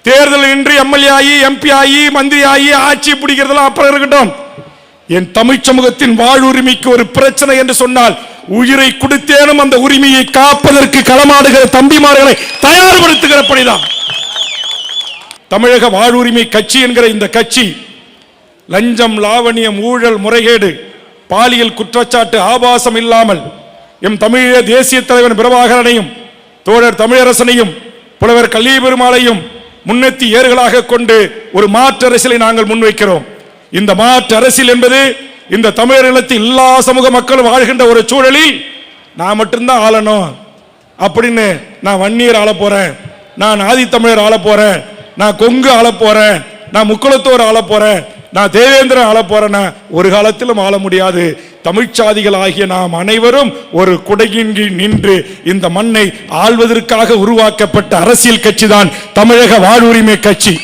தேர்தல் நின்று எம்எல்ஏ ஆகி எம்பி ஆகி மந்திரி ஆகி ஆட்சி பிடிக்கிறதெல்லாம் அப்புறம் இருக்கட்டும். என் தமிழ் சமூகத்தின் வாழ்வுரிமைக்கு ஒரு பிரச்சனை என்று சொன்னால் உயிரை கொடுத்தேனும் அந்த உரிமையை காப்பதற்கு களமாடுகிற தம்பிமார்களை தயார்படுத்துகிற பணிதான். தமிழக வாழ்வுரிமை கட்சி என்கிற இந்த கட்சி லஞ்சம், லாவணியம், ஊழல், முறைகேடு, பாலியல் குற்றச்சாட்டு ஆபாசம் இல்லாமல் எம் தமிழக தேசிய தலைவர் பிரபாகரனையும் தோழர் தமிழரசனையும் புலவர் கல்வி பெருமாளையும் முன்னெத்தி ஏறுகளாக கொண்டு ஒரு மாற்று அரசியலை நாங்கள் முன்வைக்கிறோம். இந்த மாற்று அரசியல் என்பது இந்த தமிழர் நிலத்தில் எல்லா சமூக மக்களும் வாழ்கின்ற ஒரு சூழலில் நான் மட்டும்தான் ஆளணும் அப்படின்னு, நான் வன்னியர் ஆள போறேன், நான் ஆதித்தமிழர் ஆள போறேன், நான் கொங்கு ஆள போறேன், நான் முக்குளத்தோர் ஆள போறேன், நான் தேவேந்திரன் ஆள போறேன்னா ஒரு காலத்திலும் ஆள முடியாது. தமிழ்ச்சாதிகள் ஆகிய நாம் அனைவரும் ஒரு குடையின் கீழ் நின்று இந்த மண்ணை ஆள்வதற்காக உருவாக்கப்பட்ட அரசியல் கட்சி தான் தமிழக வாழ்வுரிமை கட்சி.